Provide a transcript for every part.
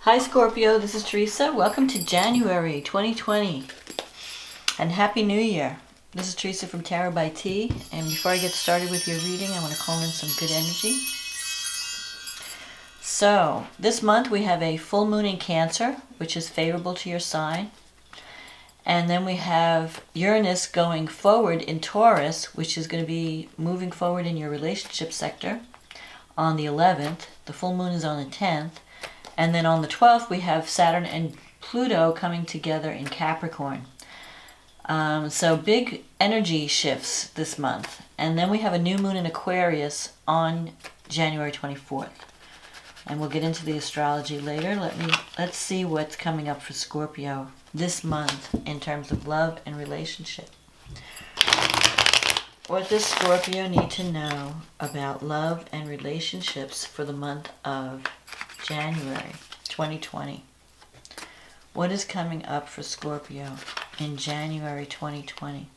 Hi Scorpio, this is Teresa. Welcome to January 2020 and Happy New Year. This is Teresa from Tarot by T, and before I get started with your reading, I want to call in some good energy. So, this month we have a full moon in Cancer, which is favorable to your sign. And then we have Uranus going forward in Taurus, which is going to be moving forward in your relationship sector on the 11th. The full moon is on the 10th. And then on the 12th, we have Saturn and Pluto coming together in Capricorn. So big energy shifts this month. And then we have a new moon in Aquarius on January 24th. And we'll get into the astrology later. Let's see what's coming up for Scorpio this month in terms of love and relationship. What does Scorpio need to know about love and relationships for the month of January 2020? What is coming up for Scorpio in January 2020?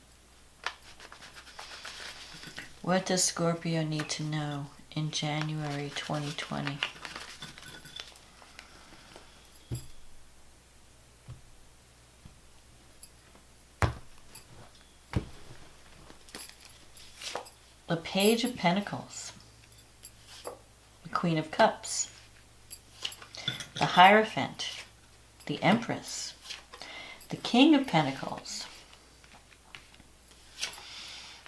What does Scorpio need to know in January 2020? The Page of Pentacles, the Queen of Cups, the Hierophant, the Empress, the King of Pentacles,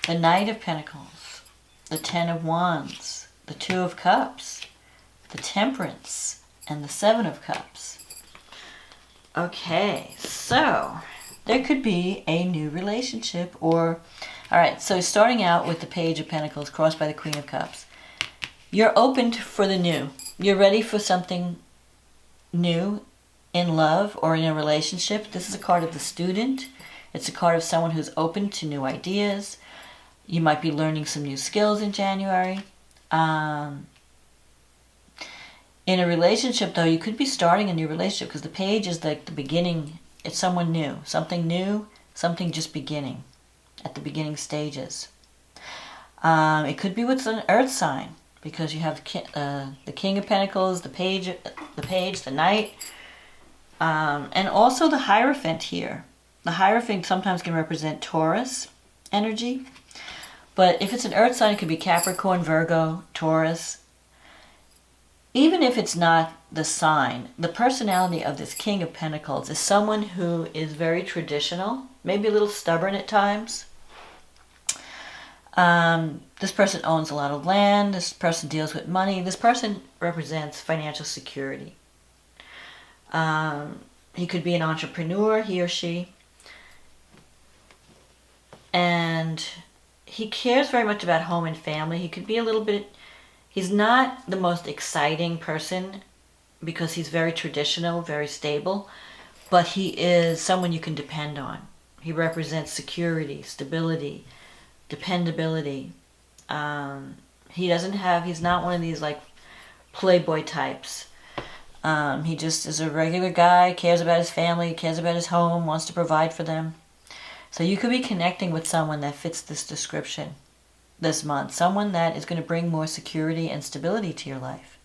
the Knight of Pentacles, the Ten of Wands, the Two of Cups, the Temperance, and the Seven of Cups. Okay, so there could be a new relationship or... Alright, so starting out with the Page of Pentacles crossed by the Queen of Cups. You're open for the new. You're ready for something new in love or in a relationship. This is a card of the student. It's a card of someone who's open to new ideas. You might be learning some new skills in January. In a relationship, though, you could be starting a new relationship because the page is like the beginning. It's someone new, something just beginning, at the beginning stages. It could be with an earth sign because you have the King of Pentacles, the Page, the Knight, and also the Hierophant here. The Hierophant sometimes can represent Taurus energy, but if it's an earth sign, it could be Capricorn, Virgo, Taurus. Even if it's not the sign, the personality of this King of Pentacles is someone who is very traditional, maybe a little stubborn at times. This person owns a lot of land. This person deals with money. This person represents financial security. He could be an entrepreneur, he or she. And he cares very much about home and family. He could be a little bit... He's not the most exciting person because he's very traditional, very stable. But he is someone you can depend on. He represents security, stability, dependability. He's not one of these like playboy types. He just is a regular guy, cares about his family, cares about his home, wants to provide for them. So you could be connecting with someone that fits this description this month. Someone that is going to bring more security and stability to your life.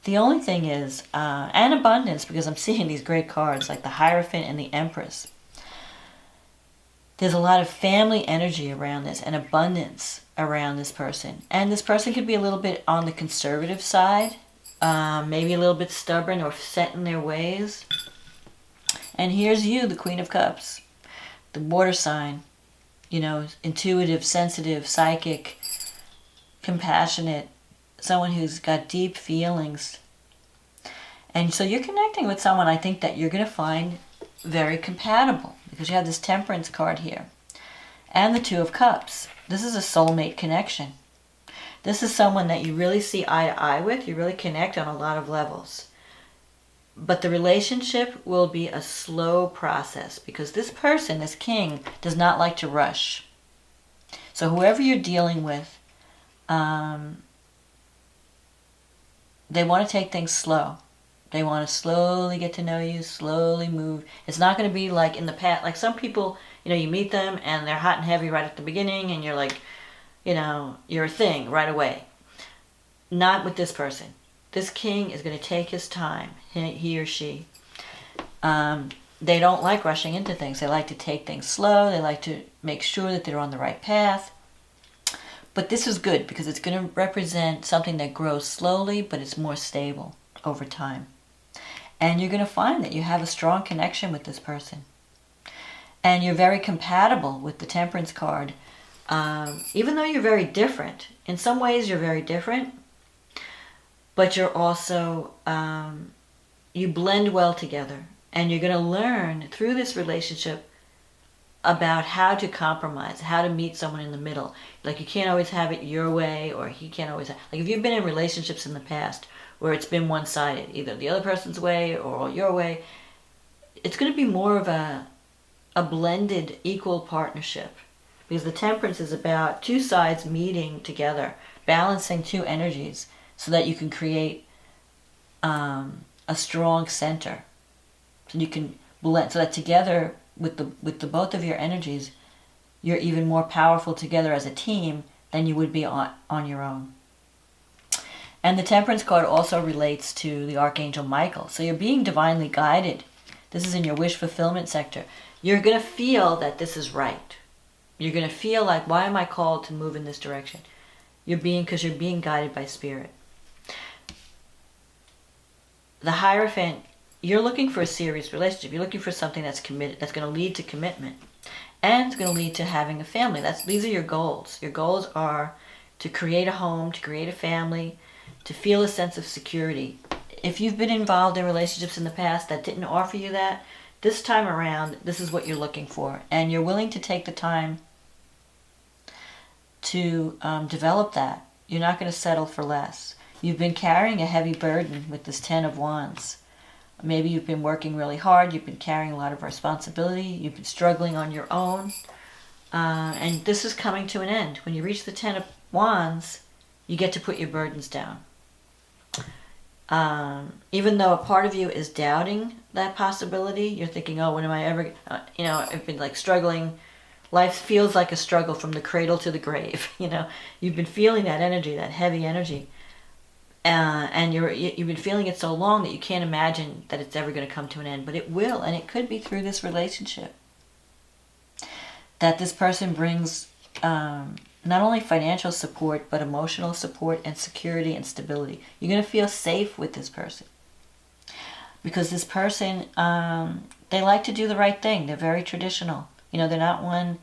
The only thing is, and abundance, because I'm seeing these great cards like the Hierophant and the Empress. There's a lot of family energy around this and abundance around this person. And this person could be a little bit on the conservative side, maybe a little bit stubborn or set in their ways. And here's you, the Queen of Cups, the water sign, intuitive, sensitive, psychic, compassionate, someone who's got deep feelings. And so you're connecting with someone I think that you're going to find very compatible because you have this Temperance card here and the Two of Cups. This is a soulmate connection. This is someone that you really see eye to eye with. You really connect on a lot of levels. But the relationship will be a slow process because this person, this king, does not like to rush. So whoever you're dealing with, they want to take things slow. They want to slowly get to know you, slowly move. It's not going to be like in the past. Like some people, you meet them and they're hot and heavy right at the beginning and you're like, you're a thing right away. Not with this person. This king is going to take his time, he or she. They don't like rushing into things. They like to take things slow. They like to make sure that they're on the right path. But this is good because it's going to represent something that grows slowly, but it's more stable over time. And you're going to find that you have a strong connection with this person. And you're very compatible with the Temperance card. Even though you're very different. In some ways you're very different. But you're also, you blend well together. And you're going to learn through this relationship about how to compromise, how to meet someone in the middle. Like you can't always have it your way, or he can't always have... Like if you've been in relationships in the past where it's been one-sided, either the other person's way or your way, it's going to be more of a blended, equal partnership. Because the Temperance is about two sides meeting together, balancing two energies so that you can create a strong center. So you can blend, so that together with the both of your energies, you're even more powerful together as a team than you would be on your own. And the Temperance card also relates to the Archangel Michael. So you're being divinely guided. This is in your wish fulfillment sector. You're going to feel that this is right. You're going to feel like, why am I called to move in this direction? Because you're being guided by Spirit. The Hierophant, you're looking for a serious relationship. You're looking for something that's committed, that's going to lead to commitment. And it's going to lead to having a family. These are your goals. Your goals are to create a home, to create a family, to feel a sense of security. If you've been involved in relationships in the past that didn't offer you that, this time around, this is what you're looking for. And you're willing to take the time to develop that. You're not going to settle for less. You've been carrying a heavy burden with this Ten of Wands. Maybe you've been working really hard. You've been carrying a lot of responsibility. You've been struggling on your own. And this is coming to an end. When you reach the Ten of Wands, you get to put your burdens down. Even though a part of you is doubting that possibility, you're thinking, oh, when am I ever... I've been like struggling. Life feels like a struggle from the cradle to the grave. You've been feeling that energy, that heavy energy. And you've been feeling it so long that you can't imagine that it's ever going to come to an end. But it will, and it could be through this relationship. That this person brings not only financial support, but emotional support and security and stability. You're going to feel safe with this person. Because this person, they like to do the right thing. They're very traditional. They're not one,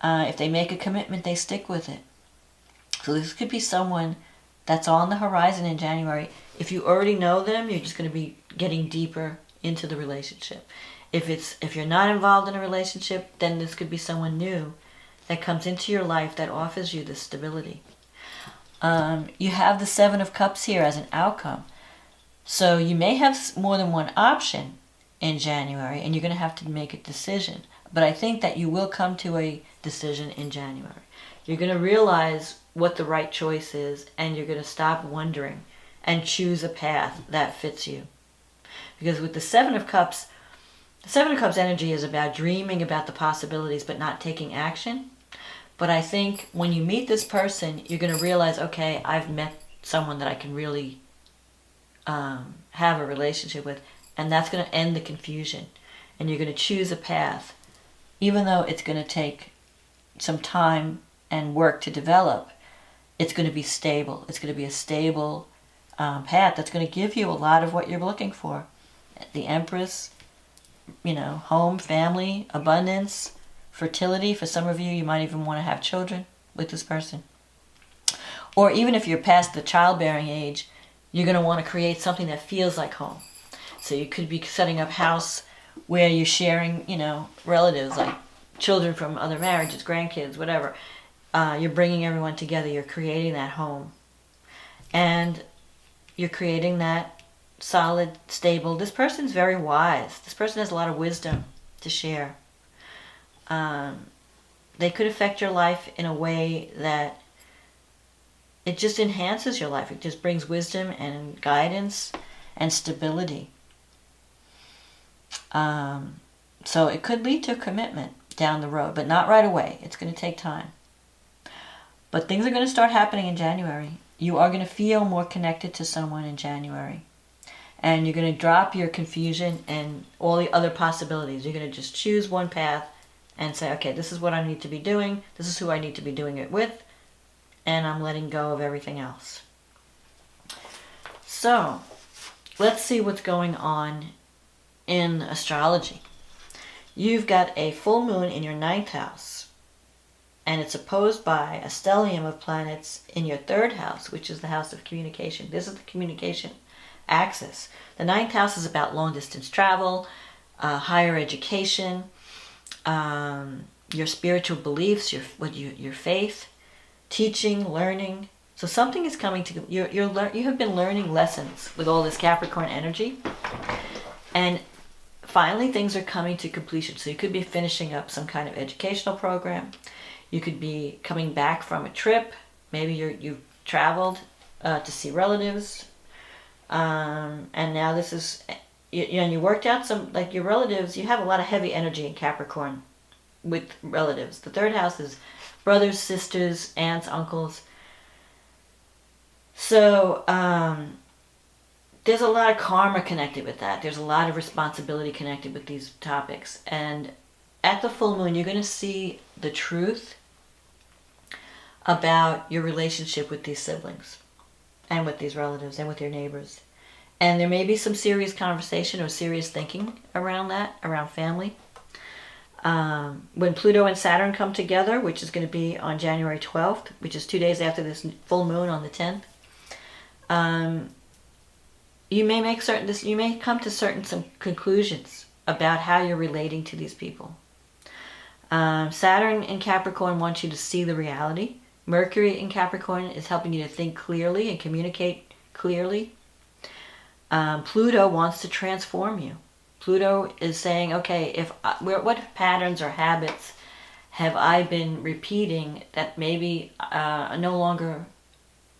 if they make a commitment, they stick with it. So this could be someone that's on the horizon in January. If you already know them, you're just going to be getting deeper into the relationship. If you're not involved in a relationship, then this could be someone new that comes into your life that offers you this stability. You have the Seven of Cups here as an outcome. So you may have more than one option in January, and you're going to have to make a decision. But I think that you will come to a decision in January. You're going to realize what the right choice is, and you're going to stop wondering and choose a path that fits you. Because with the Seven of Cups energy is about dreaming about the possibilities but not taking action. But I think when you meet this person, you're going to realize, okay, I've met someone that I can really have a relationship with, and that's going to end the confusion. And you're going to choose a path, even though it's going to take some time and work to develop. It's going to be stable. It's going to be a stable path that's going to give you a lot of what you're looking for. The Empress, home, family, abundance, fertility. For some of you, you might even want to have children with this person. Or even if you're past the childbearing age, you're going to want to create something that feels like home. So you could be setting up house where you're sharing, relatives, like children from other marriages, grandkids, whatever. You're bringing everyone together. You're creating that home. And you're creating that solid, stable... This person's very wise. This person has a lot of wisdom to share. They could affect your life in a way that it just enhances your life. It just brings wisdom and guidance and stability. So it could lead to a commitment down the road, but not right away. It's going to take time. But things are going to start happening in January. you are going to feel more connected to someone in January. And you're going to drop your confusion and all the other possibilities. You're going to just choose one path and say, okay, this is what I need to be doing. This is who I need to be doing it with. And I'm letting go of everything else. So, let's see what's going on in astrology. You've got a full moon in your 9th house. And it's opposed by a stellium of planets in your 3rd house, which is the house of communication. This is the communication axis. The 9th house is about long distance travel, higher education, your spiritual beliefs, your faith, teaching, learning. So something is coming to you. You have been learning lessons with all this Capricorn energy, and finally things are coming to completion. So you could be finishing up some kind of educational program. You could be coming back from a trip. Maybe you've traveled to see relatives. And now this is, you worked out some, like your relatives, you have a lot of heavy energy in Capricorn with relatives. The 3rd house is brothers, sisters, aunts, uncles. So, there's a lot of karma connected with that. There's a lot of responsibility connected with these topics. And at the full moon, you're going to see the truth about your relationship with these siblings and with these relatives and with your neighbors. And there may be some serious conversation or serious thinking around that, around family. When Pluto and Saturn come together, which is going to be on January 12th, which is 2 days after this full moon on the 10th, you may come to some conclusions about how you're relating to these people. Saturn in Capricorn wants you to see the reality. Mercury in Capricorn is helping you to think clearly and communicate clearly. Pluto wants to transform you. Pluto is saying, okay, what patterns or habits have I been repeating that maybe no longer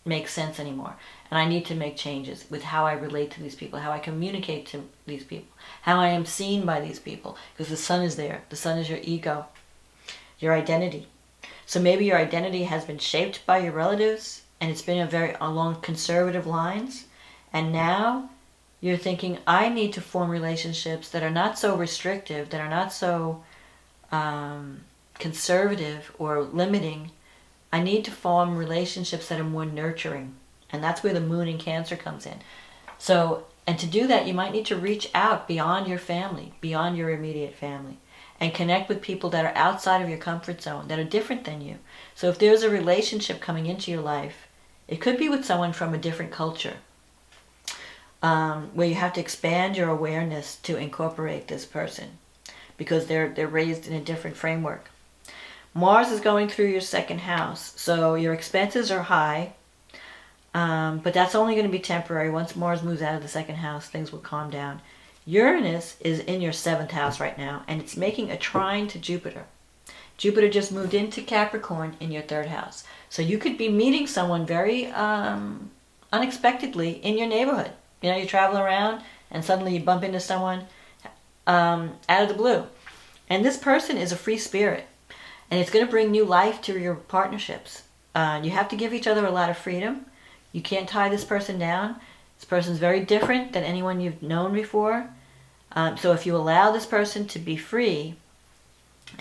make sense anymore? And I need to make changes with how I relate to these people, how I communicate to these people, how I am seen by these people. Because the sun is there. The sun is your ego, your identity. So maybe your identity has been shaped by your relatives, and it's been along conservative lines. And now you're thinking, I need to form relationships that are not so restrictive, that are not so conservative or limiting. I need to form relationships that are more nurturing. And that's where the moon in Cancer comes in. So, and to do that, you might need to reach out beyond your family, beyond your immediate family, and connect with people that are outside of your comfort zone, that are different than you. So if there's a relationship coming into your life, it could be with someone from a different culture, where you have to expand your awareness to incorporate this person, because they're raised in a different framework. Mars is going through your 2nd house, so your expenses are high, but that's only going to be temporary. Once Mars moves out of the 2nd house, things will calm down. Uranus is in your 7th house right now, and it's making a trine to Jupiter. Jupiter just moved into Capricorn in your 3rd house. So you could be meeting someone very unexpectedly in your neighborhood. You know, you travel around and suddenly you bump into someone out of the blue. And this person is a free spirit, and it's going to bring new life to your partnerships. You have to give each other a lot of freedom. You can't tie this person down. This person's very different than anyone you've known before. So if you allow this person to be free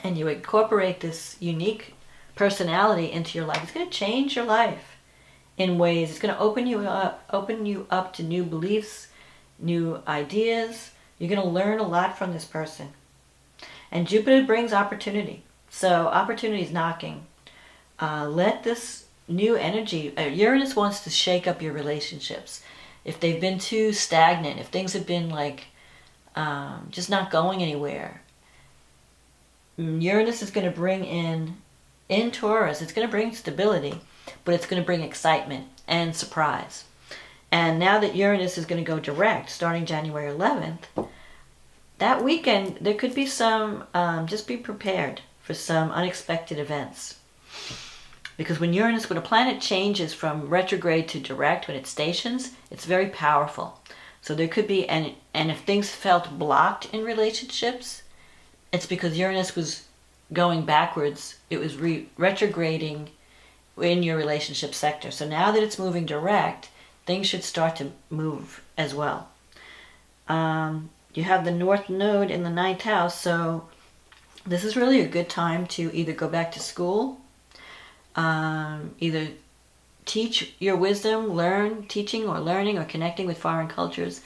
and you incorporate this unique personality into your life, it's going to change your life in ways. It's going to open you up to new beliefs, new ideas. You're going to learn a lot from this person. And Jupiter brings opportunity. So opportunity is knocking. Let this new energy, Uranus wants to shake up your relationships. If they've been too stagnant, if things have been like just not going anywhere, Uranus is going to bring in Taurus, it's going to bring stability, but it's going to bring excitement and surprise. And now that Uranus is going to go direct starting January 11th, that weekend there could be some, just be prepared for some unexpected events. Because when a planet changes from retrograde to direct, when it stations, it's very powerful. So there could be, and if things felt blocked in relationships, it's because Uranus was going backwards. It was retrograding in your relationship sector. So now that it's moving direct, things should start to move as well. You have the North Node in the 9th house, so this is really a good time to either go back to school, either teach your wisdom, teaching or learning or connecting with foreign cultures,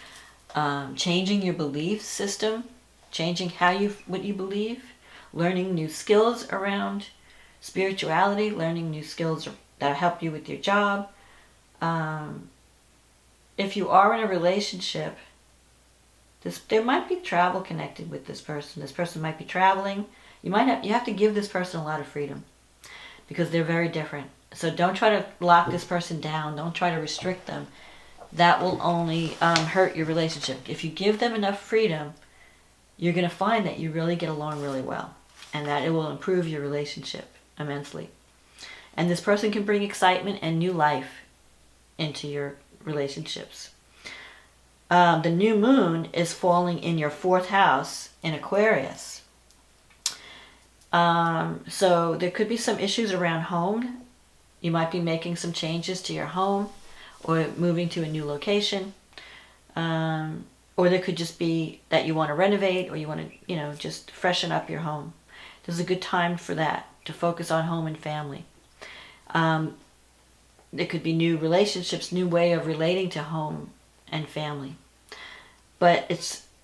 changing your belief system, changing what you believe, learning new skills around spirituality, learning new skills that help you with your job. If you are in a relationship, there might be travel connected with this person. This person might be traveling. You have to give this person a lot of freedom because they're very different. So don't try to lock this person down. Don't try to restrict them. That will only hurt your relationship. If you give them enough freedom, you're going to find that you really get along really well and that it will improve your relationship immensely. And this person can bring excitement and new life into your relationships. The new moon is falling in your 4th house in Aquarius. So there could be some issues around home. You might be making some changes to your home or moving to a new location. Or there could just be that you want to renovate or you want to, just freshen up your home. This is a good time for that, to focus on home and family. There could be new relationships, new way of relating to home and family.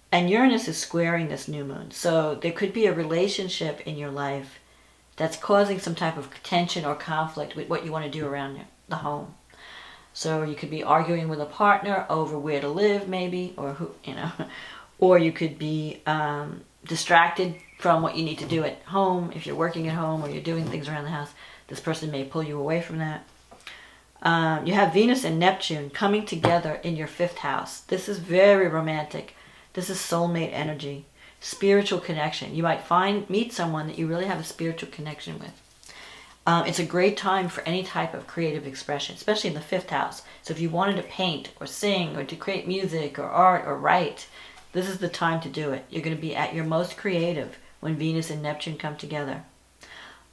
And Uranus is squaring this new moon. So there could be a relationship in your life that's causing some type of tension or conflict with what you want to do around the home. So you could be arguing with a partner over where to live maybe, or or you could be distracted from what you need to do at home. If you're working at home or you're doing things around the house, this person may pull you away from that. You have Venus and Neptune coming together in your 5th house. This is very romantic. This is soulmate energy, spiritual connection. You might meet someone that you really have a spiritual connection with. It's a great time for any type of creative expression, especially in the 5th house. So if you wanted to paint or sing or to create music or art or write, this is the time to do it. You're going to be at your most creative when Venus and Neptune come together.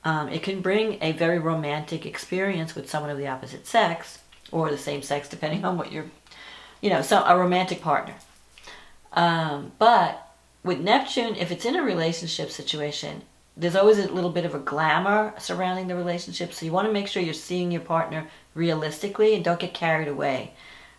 It can bring a very romantic experience with someone of the opposite sex or the same sex, depending on what a romantic partner. But with Neptune, if it's in a relationship situation, there's always a little bit of a glamour surrounding the relationship. So you want to make sure you're seeing your partner realistically and don't get carried away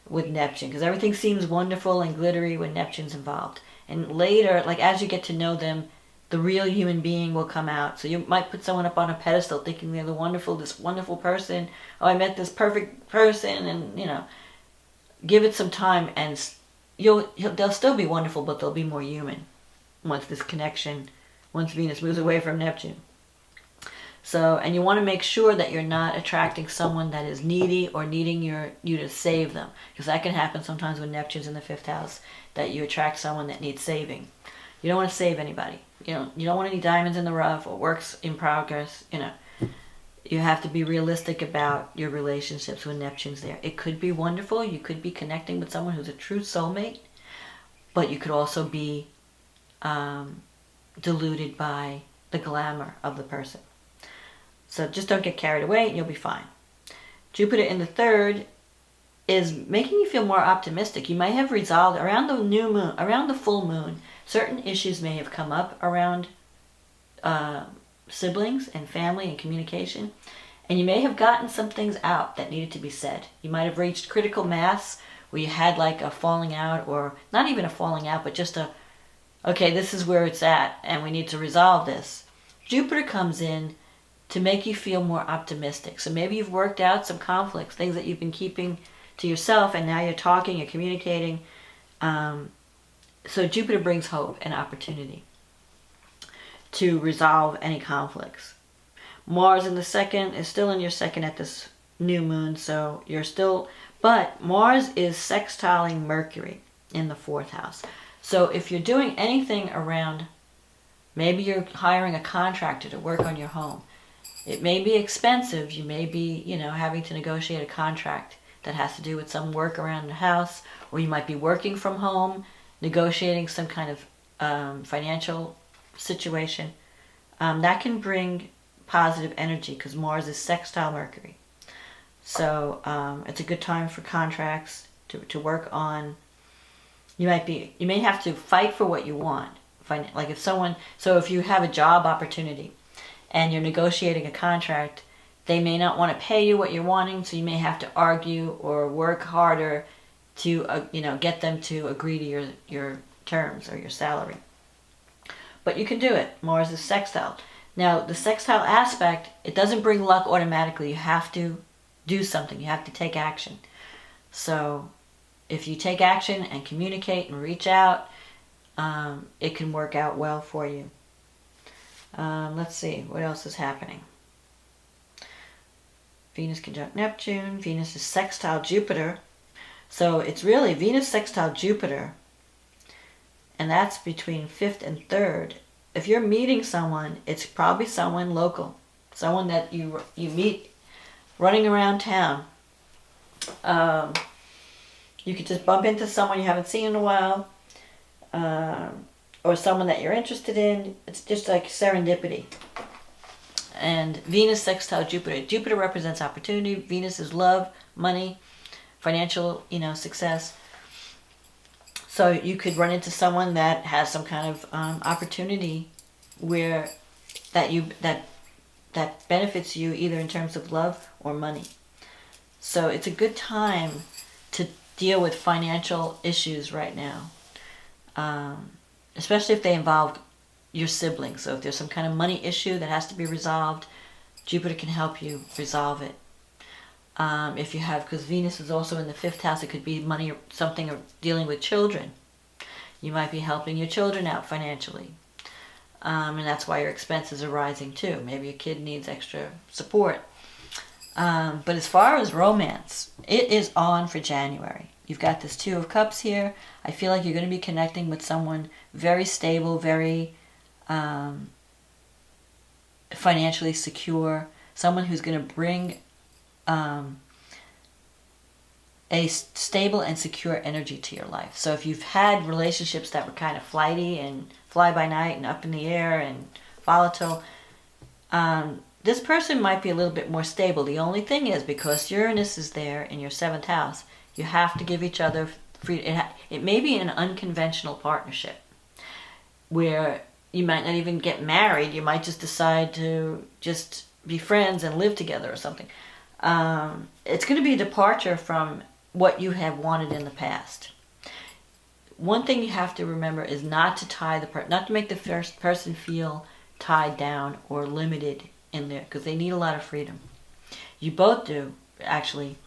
with Neptune, because everything seems wonderful and glittery when Neptune's involved. And later, as you get to know them, the real human being will come out. So you might put someone up on a pedestal thinking they're this wonderful person. Oh, I met this perfect person, and give it some time, and they'll still be wonderful, but they'll be more human once Venus moves away from Neptune. So, and you want to make sure that you're not attracting someone that is needy or needing you to save them, because that can happen sometimes when Neptune's in the 5th house, that you attract someone that needs saving. You don't want to save anybody. You don't want any diamonds in the rough or works in progress. You have to be realistic about your relationships when Neptune's there. It could be wonderful. You could be connecting with someone who's a true soulmate, but you could also be deluded by the glamour of the person. So just don't get carried away and you'll be fine. Jupiter in the 3rd is making you feel more optimistic. You might have resolved around the new moon, around the full moon, certain issues may have come up around siblings and family and communication, and you may have gotten some things out that needed to be said. You might have reached critical mass where you had a falling out, or not even a falling out, but just okay, this is where it's at and we need to resolve this. Jupiter comes in to make you feel more optimistic. So maybe you've worked out some conflicts, things that you've been keeping to yourself, and now you're talking, you're communicating. So Jupiter brings hope and opportunity to resolve any conflicts. Mars in the 2nd is still in your 2nd at this new moon, so but Mars is sextiling Mercury in the 4th house. So if you're doing anything around, maybe you're hiring a contractor to work on your home. It may be expensive. You may be, having to negotiate a contract that has to do with some work around the house, or you might be working from home, negotiating some kind of financial situation. That can bring positive energy because Mars is sextile Mercury. So it's a good time for contracts to work on. You may have to fight for what you want. Like if you have a job opportunity and you're negotiating a contract, they may not want to pay you what you're wanting, so you may have to argue or work harder to get them to agree to your terms or your salary. But you can do it. Mars is sextile. Now, the sextile aspect, it doesn't bring luck automatically. You have to do something. You have to take action. So if you take action and communicate and reach out, it can work out well for you. Let's see, what else is happening? Venus conjunct Neptune. Venus is sextile Jupiter. So it's really Venus sextile Jupiter. And that's between 5th and 3rd. If you're meeting someone, it's probably someone local. Someone that you meet running around town. You could just bump into someone you haven't seen in a while. Or someone that you're interested in. It's just like serendipity. And Venus sextile Jupiter. Jupiter represents opportunity. Venus is love, money, financial, success. So you could run into someone that has some kind of opportunity where that benefits you either in terms of love or money. So it's a good time to deal with financial issues right now, especially if they involve your siblings. So if there's some kind of money issue that has to be resolved, Jupiter can help you resolve it. If you have, because Venus is also in the 5th house, it could be money or something or dealing with children. You might be helping your children out financially. And that's why your expenses are rising too. Maybe a kid needs extra support. But as far as romance, it is on for January. You've got this 2 of Cups here. I feel like you're going to be connecting with someone very stable, very financially secure. Someone who's going to bring a stable and secure energy to your life. So if you've had relationships that were kind of flighty and fly by night and up in the air and volatile, this person might be a little bit more stable. The only thing is, because Uranus is there in your 7th house, you have to give each other freedom. It may be an unconventional partnership where you might not even get married. You might just decide to just be friends and live together or something. It's going to be a departure from what you have wanted in the past. One thing you have to remember is not to not to make the first person feel tied down or limited in there, because they need a lot of freedom. You both do, actually.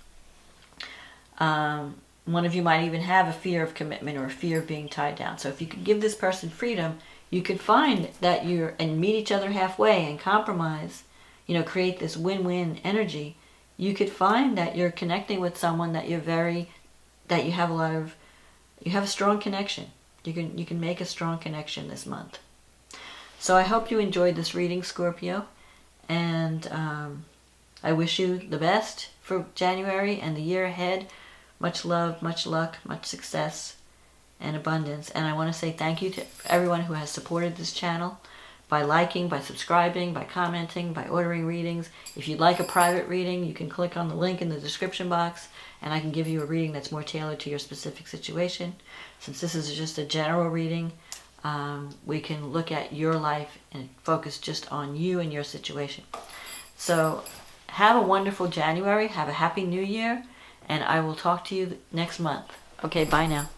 One of you might even have a fear of commitment or a fear of being tied down. So if you could give this person freedom, you could find that and meet each other halfway and compromise, create this win-win energy. You could find that you're connecting with someone that you have a strong connection. You can make a strong connection this month. So I hope you enjoyed this reading, Scorpio, and I wish you the best for January and the year ahead. Much love, much luck, much success, and abundance. And I want to say thank you to everyone who has supported this channel by liking, by subscribing, by commenting, by ordering readings. If you'd like a private reading, you can click on the link in the description box and I can give you a reading that's more tailored to your specific situation. Since this is just a general reading, we can look at your life and focus just on you and your situation. So have a wonderful January, have a happy new year, and I will talk to you next month. Okay, bye now.